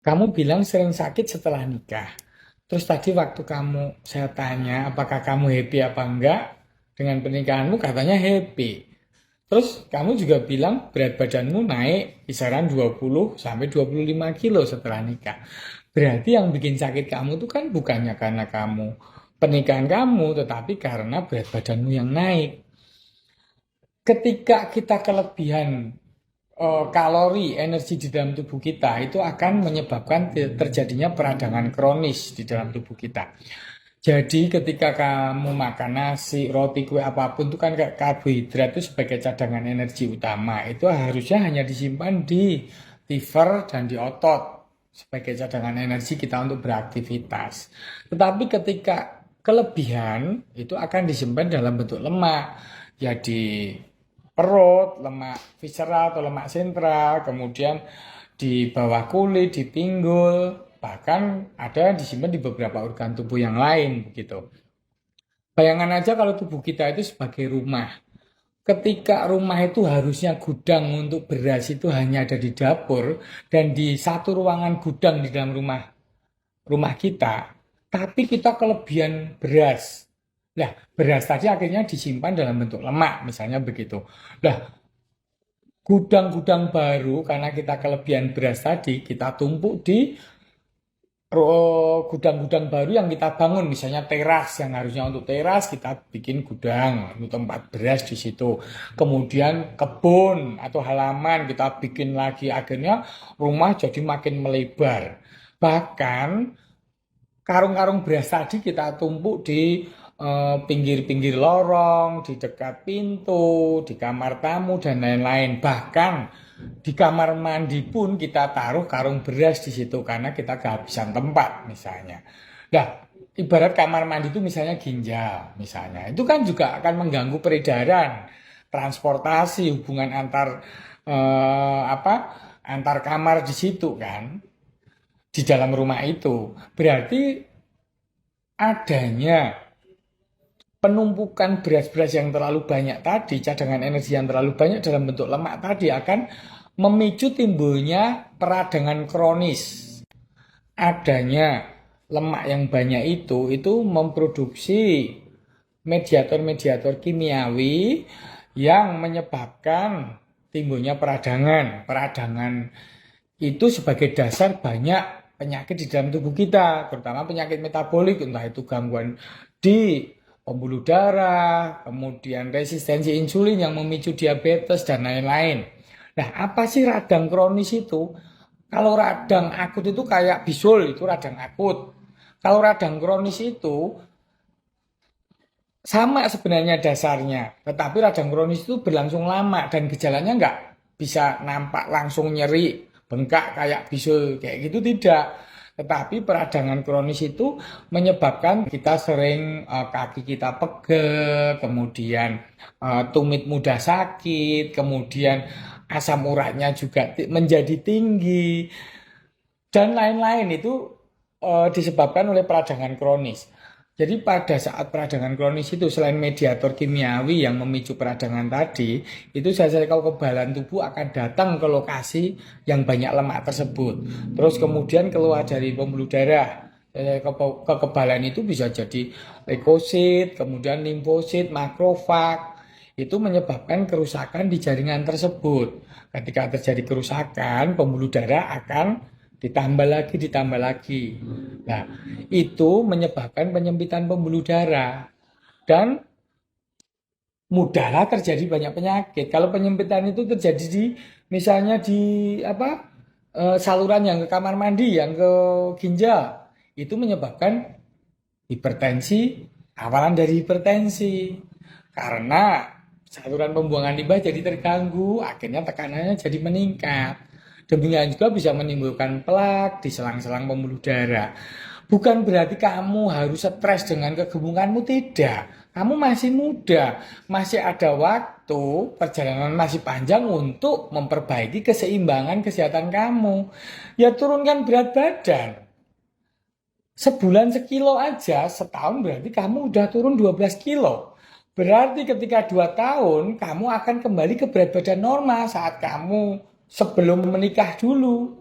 Kamu bilang sering sakit setelah nikah. Terus tadi waktu saya tanya apakah kamu happy apa enggak dengan pernikahanmu, katanya happy. Terus kamu juga bilang berat badanmu naik kisaran 20 sampai 25 kilo setelah nikah. Berarti yang bikin sakit kamu itu kan bukannya karena pernikahan kamu, tetapi karena berat badanmu yang naik. Ketika kita kelebihan kalori, energi di dalam tubuh kita itu akan menyebabkan terjadinya peradangan kronis di dalam tubuh kita. Jadi ketika kamu makan nasi, roti, kue apapun itu kan kayak karbohidrat itu sebagai cadangan energi utama. Itu harusnya hanya disimpan di liver dan di otot sebagai cadangan energi kita untuk beraktivitas. Tetapi ketika kelebihan itu akan disimpan dalam bentuk lemak. Ya di perut, lemak visceral atau lemak sentral, kemudian di bawah kulit, di pinggul, bahkan ada disimpan di beberapa organ tubuh yang lain begitu. Bayangan aja kalau tubuh kita itu sebagai rumah. Ketika rumah itu harusnya gudang untuk beras itu hanya ada di dapur dan di satu ruangan gudang di dalam rumah kita, tapi kita kelebihan beras. Nah, beras tadi akhirnya disimpan dalam bentuk lemak, misalnya begitu. Nah, gudang-gudang baru karena kita kelebihan beras tadi kita tumpuk di gudang-gudang baru yang kita bangun, misalnya teras yang harusnya untuk teras kita bikin gudang untuk tempat beras di situ. Kemudian kebun atau halaman kita bikin lagi, akhirnya rumah jadi makin melebar. Bahkan karung-karung beras tadi kita tumpuk di pinggir-pinggir lorong, di dekat pintu, di kamar tamu, dan lain-lain. Bahkan di kamar mandi pun kita taruh karung beras di situ karena kita kehabisan tempat misalnya. Nah, ibarat kamar mandi itu misalnya ginjal misalnya. Itu kan juga akan mengganggu peredaran, transportasi, hubungan apa? Antar kamar di situ kan, di dalam rumah itu. Berarti adanya penumpukan beras-beras yang terlalu banyak tadi, cadangan energi yang terlalu banyak dalam bentuk lemak tadi akan memicu timbulnya peradangan kronis. Adanya lemak yang banyak itu memproduksi mediator-mediator kimiawi yang menyebabkan timbulnya peradangan. Peradangan itu sebagai dasar banyak penyakit di dalam tubuh kita, terutama penyakit metabolik, entah itu gangguan di pembuluh darah, kemudian resistensi insulin yang memicu diabetes dan lain-lain. Nah, apa sih radang kronis itu? Kalau radang akut itu kayak bisul, itu radang akut. Kalau radang kronis itu sama sebenarnya dasarnya, tetapi radang kronis itu berlangsung lama dan gejalanya nggak bisa nampak langsung nyeri, bengkak kayak bisul kayak gitu tidak. Tetapi peradangan kronis itu menyebabkan kita sering kaki kita pegel, kemudian tumit mudah sakit, kemudian asam uratnya juga menjadi tinggi dan lain-lain itu disebabkan oleh peradangan kronis. Jadi pada saat peradangan kronis itu selain mediator kimiawi yang memicu peradangan tadi, itu sel-sel kekebalan tubuh akan datang ke lokasi yang banyak lemak tersebut. Terus kemudian keluar dari pembuluh darah. Kekebalan itu bisa jadi leukosit, kemudian limfosit, makrofag. Itu menyebabkan kerusakan di jaringan tersebut. Ketika terjadi kerusakan, pembuluh darah akan ditambah lagi, ditambah lagi. Nah, itu menyebabkan penyempitan pembuluh darah dan mudahlah terjadi banyak penyakit. Kalau penyempitan itu terjadi di misalnya di apa saluran yang ke kamar mandi, yang ke ginjal, itu menyebabkan hipertensi, awalan dari hipertensi. Karena saluran pembuangan limbah jadi terganggu, akhirnya tekanannya jadi meningkat. Demikian juga bisa menimbulkan plak di selang-selang pembuluh darah. Bukan berarti kamu harus stres dengan kegemukanmu, tidak. Kamu masih muda, masih ada waktu, perjalanan masih panjang untuk memperbaiki keseimbangan kesehatan kamu. Ya turunkan berat badan. Sebulan sekilo aja, setahun berarti kamu udah turun 12 kilo. Berarti ketika 2 tahun, kamu akan kembali ke berat badan normal saat kamu sebelum menikah dulu.